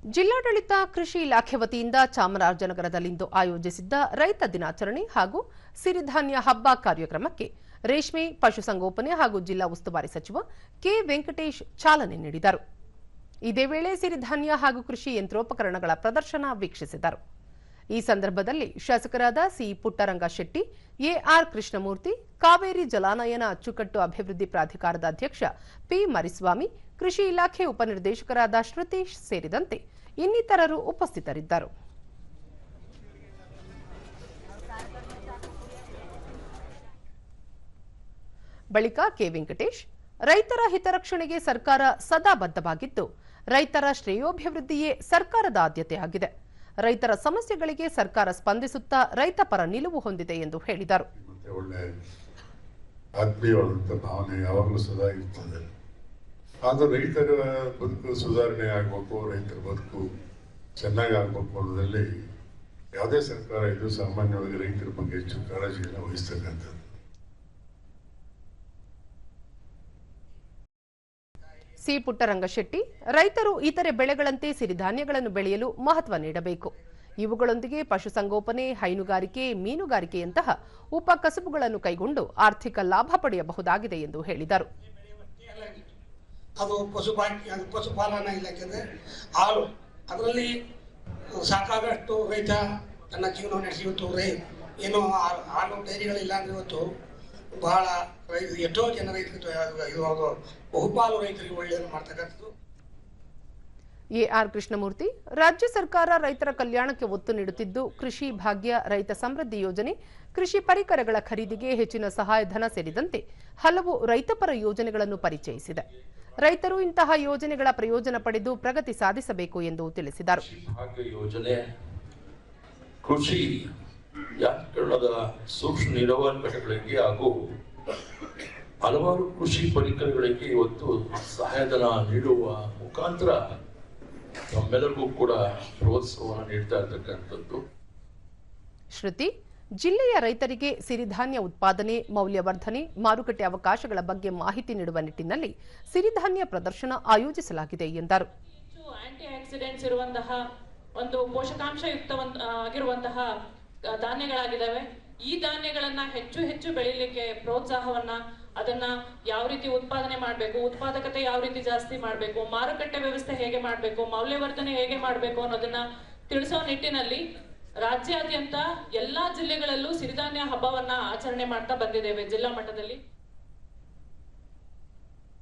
ಜಿಲ್ಲಾಡಳಿತ ಕೃಷಿ ಇಲಾಖೆ ವತಿಯಿಂದ ಚಾಮರಾಜನಗರದಲ್ಲಿಂದು ಆಯೋಜಿಸಿದ್ದ ರೈತ ದಿನಾಚರಣೆ ಹಾಗೂ ಸಿರಿಧಾನ್ಯ ಹಬ್ಬ ಕಾರ್ಯಕ್ರಮಕ್ಕೆ ರೇಷ್ಮೆ ಪಶುಸಂಗೋಪನೆ ಹಾಗೂ ಜಿಲ್ಲಾ ಉಸ್ತುವಾರಿ ಸಚಿವ ಕೆ ವೆಂಕಟೇಶ್ ಚಾಲನೆ ನೀಡಿದರು. ಇದೇ ವೇಳೆ ಸಿರಿಧಾನ್ಯ ಹಾಗೂ ಕೃಷಿ ಯಂತ್ರೋಪಕರಣಗಳ ಪ್ರದರ್ಶನ ವೀಕ್ಷಿಸಿದರು. ಈ ಸಂದರ್ಭದಲ್ಲಿ ಶಾಸಕರಾದ ಸಿ ಪುಟ್ಟರಂಗ ಶೆಟ್ಟಿ, ಎಆರ್ ಕೃಷ್ಣಮೂರ್ತಿ, ಕಾವೇರಿ ಜಲಾನಯನ ಅಚ್ಚುಕಟ್ಟು ಅಭಿವೃದ್ಧಿ ಪ್ರಾಧಿಕಾರದ ಅಧ್ಯಕ್ಷ ಪಿ ಮರಿಸ್ವಾಮಿ, ಕೃಷಿ ಇಲಾಖೆ ಉಪನಿರ್ದೇಶಕರಾದ ಶ್ರುತೀಶ್ ಸೇರಿದಂತೆ ಇನ್ನಿತರರು ಉಪಸ್ಥಿತರಿದ್ದರು. ಬಳಿಕ ಕೆ ವೆಂಕಟೇಶ್, ರೈತರ ಹಿತರಕ್ಷಣೆಗೆ ಸರ್ಕಾರ ಸದಾ ಬದ್ಧವಾಗಿದ್ದು, ರೈತರ ಶ್ರೇಯೋಭಿವೃದ್ಧಿಯೇ ಸರ್ಕಾರದ ಆದ್ಯತೆಯಾಗಿದೆ. ರೈತರ ಸಮಸ್ಯೆಗಳಿಗೆ ಸರ್ಕಾರ ಸ್ಪಂದಿಸುತ್ತಾ ರೈತ ಪರ ನಿಲುವು ಹೊಂದಿದೆ ಎಂದು ಹೇಳಿದರು. ಆತ್ಮೀಯವಾದಂತಹ ಭಾವನೆ ಯಾವಾಗಲೂ ಸದಾ ಇರ್ತದೆ. ಆದ್ರೆ ರೈತರ ಬದುಕು ಸುಧಾರಣೆ ಆಗಬೇಕು, ರೈತರ ಬದುಕು ಚೆನ್ನಾಗಿ ಆಗಬೇಕು ಅನ್ನೋದ್ರಲ್ಲಿ ಯಾವುದೇ ಸರ್ಕಾರ ಇದು ಸಾಮಾನ್ಯವಾಗಿ ರೈತರ ಬಗ್ಗೆ ಹೆಚ್ಚು ಕಾಳಜಿಯನ್ನು ವಹಿಸ್ತಕ್ಕಂಥದ್ದು. ಸಿ ಪುಟ್ಟರಂಗ ಶೆಟ್ಟಿ, ರೈತರು ಇತರೆ ಬೆಳೆಗಳಂತೆ ಸಿರಿಧಾನ್ಯಗಳನ್ನು ಬೆಳೆಯಲು ಮಹತ್ವ ನೀಡಬೇಕು. ಇವುಗಳೊಂದಿಗೆ ಪಶುಸಂಗೋಪನೆ, ಹೈನುಗಾರಿಕೆ, ಮೀನುಗಾರಿಕೆಯಂತಹ ಉಪ ಕಸುಬುಗಳನ್ನು ಕೈಗೊಂಡು ಆರ್ಥಿಕ ಲಾಭ ಪಡೆಯಬಹುದಾಗಿದೆ ಎಂದು ಹೇಳಿದರು. ಅದು ಪಶುಪಾಲನಾ ಇಲಾಖೆ ಹಾಲು, ಅದರಲ್ಲಿ ಸಾಕಾದಷ್ಟು ರೈತ ತನ್ನ ಜೀವನ ನಡೆಸಿ ಇವತ್ತು ಏನು ಹಾಲು ಡೈರಿಗಳಿಲ್ಲ ಅಂದ್ರೆ ಇವತ್ತು ಬಹಳ ಎಷ್ಟೋ ಜನ ರೈತರಿಗೆ ಬಹುಪಾಲು ರೈತರಿಗೆ ಒಳ್ಳೆಯದು ಮಾಡ್ತಕ್ಕಂಥದ್ದು. ಎಆರ್ ಕೃಷ್ಣಮೂರ್ತಿ, ರಾಜ್ಯ ಸರ್ಕಾರ ರೈತರ ಕಲ್ಯಾಣಕ್ಕೆ ಒತ್ತು ನೀಡುತ್ತಿದ್ದು, ಕೃಷಿ ಭಾಗ್ಯ, ರೈತ ಸಮೃದ್ಧಿ ಯೋಜನೆ, ಕೃಷಿ ಪರಿಕರಗಳ ಖರೀದಿಗೆ ಹೆಚ್ಚಿನ ಸಹಾಯಧನ ಸೇರಿದಂತೆ ಹಲವು ರೈತಪರ ಯೋಜನೆಗಳನ್ನು ಪರಿಚಯಿಸಿದೆ. ರೈತರು ಇಂತಹ ಯೋಜನೆಗಳ ಪ್ರಯೋಜನ ಪಡೆದು ಪ್ರಗತಿ ಸಾಧಿಸಬೇಕು ಎಂದು ತಿಳಿಸಿದರು. ಯೋಜನೆ ಕೃಷಿ ಯಾಂತ್ರೀಕರಣದ ಸೂಕ್ಷ್ಮ ನೀರಾವರಿ ಘಟಕಗಳಿಗೆ ಹಾಗೂ ಹಲವಾರು ಕೃಷಿ ಪರಿಕರಗಳಿಗೆ ಇವತ್ತು ಸಹಾಯಧನ ನೀಡುವ ಮುಖಾಂತರ ನಮ್ಮೆಲ್ಲರಿಗೂ ಕೂಡ ಪ್ರೋತ್ಸಾಹವನ್ನು ನೀಡ್ತಾ ಇರತಕ್ಕಂಥದ್ದು. ಶ್ರುತಿ, ಜಿಲ್ಲೆಯ ರೈತರಿಗೆ ಸಿರಿಧಾನ್ಯ ಉತ್ಪಾದನೆ, ಮೌಲ್ಯವರ್ಧನೆ, ಮಾರುಕಟ್ಟೆ ಅವಕಾಶಗಳ ಬಗ್ಗೆ ಮಾಹಿತಿ ನೀಡುವ ನಿಟ್ಟಿನಲ್ಲಿ ಸಿರಿಧಾನ್ಯ ಪ್ರದರ್ಶನ ಆಯೋಜಿಸಲಾಗಿದೆ ಎಂದರು. ಆಂಟಿ ಆಕ್ಸಿಡೆಂಟ್ಸ್ ಇರುವಂತಹ ಒಂದು ಪೋಷಕಾಂಶಯುಕ್ತವಾಗಿರುವಂತಹ ಧಾನ್ಯಗಳಾಗಿದ್ದಾವೆ. ಈ ಧಾನ್ಯಗಳನ್ನ ಹೆಚ್ಚು ಬೆಳೀಲಿಕ್ಕೆ ಪ್ರೋತ್ಸಾಹವನ್ನ, ಅದನ್ನ ಯಾವ ರೀತಿ ಉತ್ಪಾದನೆ ಮಾಡಬೇಕು, ಉತ್ಪಾದಕತೆ ಯಾವ ರೀತಿ ಜಾಸ್ತಿ ಮಾಡಬೇಕು, ಮಾರುಕಟ್ಟೆ ವ್ಯವಸ್ಥೆ ಹೇಗೆ ಮಾಡಬೇಕು, ಮೌಲ್ಯವರ್ಧನೆ ಹೇಗೆ ಮಾಡಬೇಕು ಅನ್ನೋದನ್ನ ತಿಳಿಸೋ ನಿಟ್ಟಿನಲ್ಲಿ ರಾಜ್ಯಾದ್ಯಂತ ಎಲ್ಲಾ ಜಿಲ್ಲೆಗಳಲ್ಲೂ ಸಿರಿಧಾನ್ಯ ಹಬ್ಬವನ್ನ ಆಚರಣೆ ಮಾಡ್ತಾ ಬಂದಿದ್ದೇವೆ ಜಿಲ್ಲಾ ಮಟ್ಟದಲ್ಲಿ.